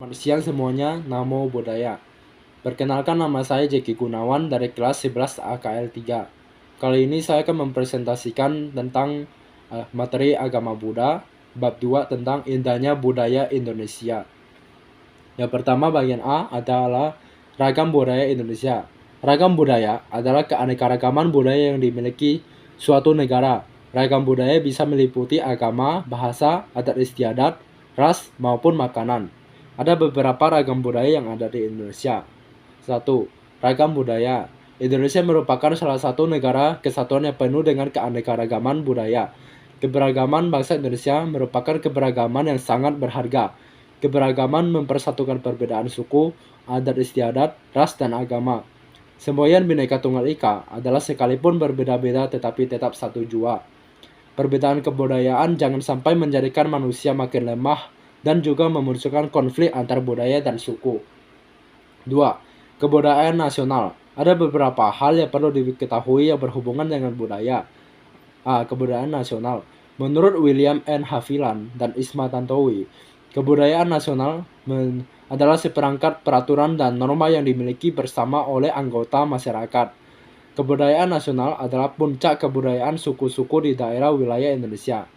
Selamat siang semuanya, Namo Buddhaya. Perkenalkan, nama saya Jeki Gunawan dari kelas 11 AKL 3. Kali ini saya akan mempresentasikan tentang materi agama Buddha, bab 2 tentang indahnya budaya Indonesia. Yang pertama, bagian A adalah ragam budaya Indonesia. Ragam budaya adalah keanekaragaman budaya yang dimiliki suatu negara. Ragam budaya bisa meliputi agama, bahasa, adat istiadat, ras, maupun makanan. Ada beberapa ragam budaya yang ada di Indonesia. 1. Ragam budaya. Indonesia merupakan salah satu negara kesatuan yang penuh dengan keanekaragaman budaya. Keberagaman bangsa Indonesia merupakan keberagaman yang sangat berharga. Keberagaman mempersatukan perbedaan suku, adat istiadat, ras, dan agama. Semboyan Bhinneka Tunggal Ika adalah sekalipun berbeda-beda tetapi tetap satu jua. Perbedaan kebudayaan jangan sampai menjadikan manusia makin lemah dan juga memunculkan konflik antar budaya dan suku. 2. Kebudayaan nasional. Ada beberapa hal yang perlu diketahui yang berhubungan dengan budaya. A. Kebudayaan nasional. Menurut William N. Haviland dan Isma Tantowi, kebudayaan nasional adalah seperangkat peraturan dan norma yang dimiliki bersama oleh anggota masyarakat. Kebudayaan nasional adalah puncak kebudayaan suku-suku di daerah wilayah Indonesia.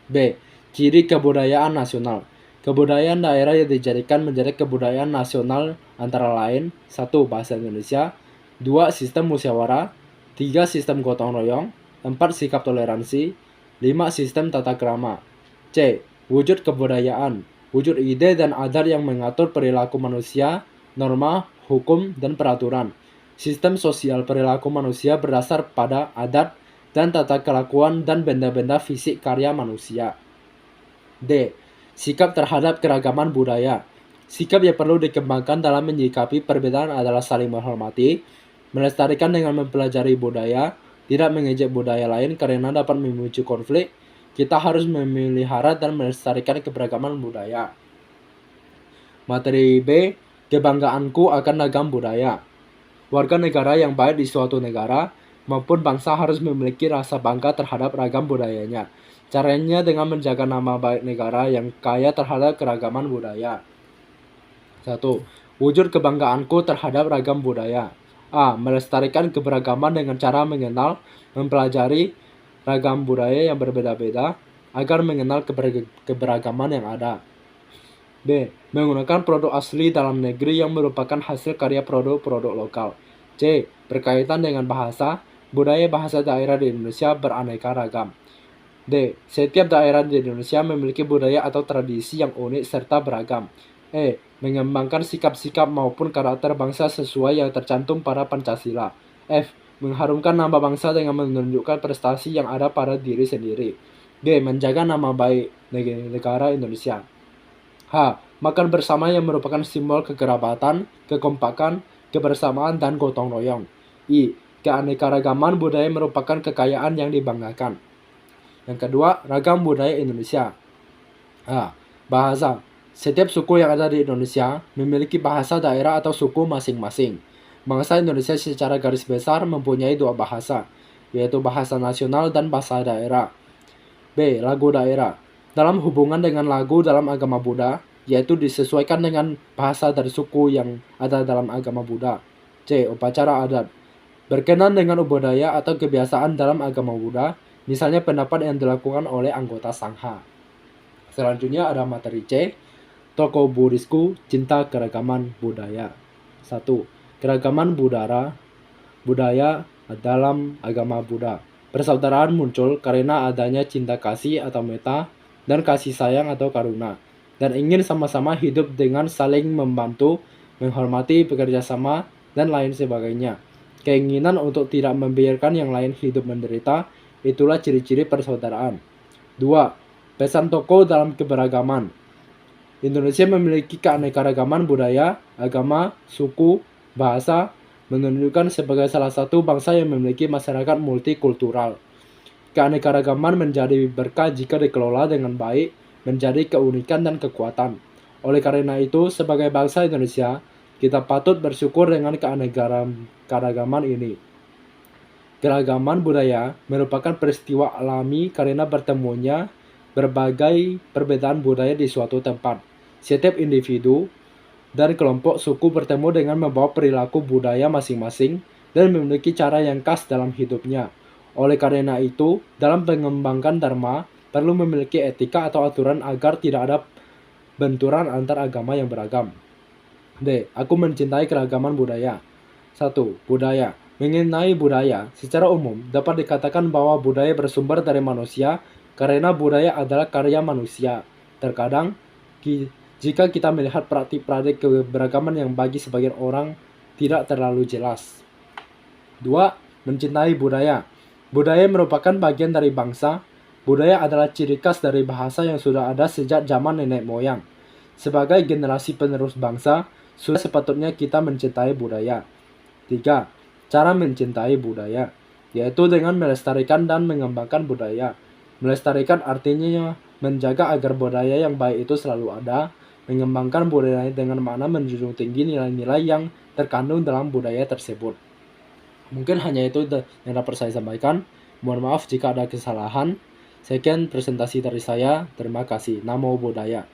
B. Ciri kebudayaan nasional. Kebudayaan daerah yang dijadikan menjadi kebudayaan nasional antara lain 1. Bahasa Indonesia, 2. Sistem musyawarah, 3. Sistem gotong royong, 4. Sikap toleransi, 5. Sistem tata krama. C. Wujud kebudayaan. Wujud ide dan adat yang mengatur perilaku manusia, norma, hukum, dan peraturan. Sistem sosial perilaku manusia berdasar pada adat dan tata kelakuan dan benda-benda fisik karya manusia. D. Sikap terhadap keragaman budaya. Sikap yang perlu dikembangkan dalam menyikapi perbedaan adalah saling menghormati, melestarikan dengan mempelajari budaya, tidak mengejek budaya lain karena dapat memicu konflik. Kita harus memelihara dan melestarikan keberagaman budaya. Materi B. Kebanggaanku akan ragam budaya. Warga negara yang baik di suatu negara maupun bangsa harus memiliki rasa bangga terhadap ragam budayanya. Caranya dengan menjaga nama baik negara yang kaya terhadap keragaman budaya. 1. Wujud kebanggaanku terhadap ragam budaya. A. Melestarikan keberagaman dengan cara mengenal, mempelajari ragam budaya yang berbeda-beda agar mengenal keberagaman yang ada. B. Menggunakan produk asli dalam negeri yang merupakan hasil karya produk-produk lokal. C. Berkaitan dengan bahasa, budaya bahasa daerah di Indonesia beraneka ragam. D. Setiap daerah di Indonesia memiliki budaya atau tradisi yang unik serta beragam. E. Mengembangkan sikap-sikap maupun karakter bangsa sesuai yang tercantum pada Pancasila. F. Mengharumkan nama bangsa dengan menunjukkan prestasi yang ada pada diri sendiri. G. Menjaga nama baik negara Indonesia. H. Makan bersama yang merupakan simbol kekerabatan, kekompakan, kebersamaan, dan gotong royong. I. Keanekaragaman budaya merupakan kekayaan yang dibanggakan. Yang kedua, ragam budaya Indonesia. A. Bahasa. Setiap suku yang ada di Indonesia memiliki bahasa daerah atau suku masing-masing. Bangsa Indonesia secara garis besar mempunyai dua bahasa, yaitu bahasa nasional dan bahasa daerah. B. Lagu daerah. Dalam hubungan dengan lagu dalam agama Buddha, yaitu disesuaikan dengan bahasa dari suku yang ada dalam agama Buddha. C. Upacara adat. Berkenan dengan budaya atau kebiasaan dalam agama Buddha, misalnya pendapat yang dilakukan oleh anggota Sangha. Selanjutnya ada materi C. Tokoh Buddhisku, cinta keragaman budaya. 1. Keragaman budaya dalam agama Buddha. Persaudaraan muncul karena adanya cinta kasih atau metta dan kasih sayang atau karuna, dan ingin sama-sama hidup dengan saling membantu, menghormati, bekerja sama, dan lain sebagainya. Keinginan untuk tidak membiarkan yang lain hidup menderita, itulah ciri-ciri persaudaraan. 2. Pesan tokoh dalam keberagaman. Indonesia memiliki keanekaragaman budaya, agama, suku, bahasa, menunjukkan sebagai salah satu bangsa yang memiliki masyarakat multikultural. Keanekaragaman menjadi berkah jika dikelola dengan baik, menjadi keunikan dan kekuatan. Oleh karena itu, sebagai bangsa Indonesia, kita patut bersyukur dengan keanekaragaman ini. Keragaman budaya merupakan peristiwa alami karena bertemunya berbagai perbedaan budaya di suatu tempat. Setiap individu dan kelompok suku bertemu dengan membawa perilaku budaya masing-masing dan memiliki cara yang khas dalam hidupnya. Oleh karena itu, dalam mengembangkan dharma, perlu memiliki etika atau aturan agar tidak ada benturan antar agama yang beragam. D. Aku mencintai keragaman budaya. 1. Budaya. Mengenai budaya, secara umum dapat dikatakan bahwa budaya bersumber dari manusia karena budaya adalah karya manusia. Terkadang, jika kita melihat praktik-praktik keberagaman yang bagi sebagian orang tidak terlalu jelas. 2. Mencintai budaya. Budaya merupakan bagian dari bangsa. Budaya adalah ciri khas dari bahasa yang sudah ada sejak zaman nenek moyang. Sebagai generasi penerus bangsa, sudah sepatutnya kita mencintai budaya. 3. Cara mencintai budaya, yaitu dengan melestarikan dan mengembangkan budaya. Melestarikan artinya menjaga agar budaya yang baik itu selalu ada, mengembangkan budaya dengan makna menjunjung tinggi nilai-nilai yang terkandung dalam budaya tersebut. Mungkin hanya itu yang dapat saya sampaikan. Mohon maaf jika ada kesalahan. Sekian presentasi dari saya. Terima kasih. Namo Buddhaya.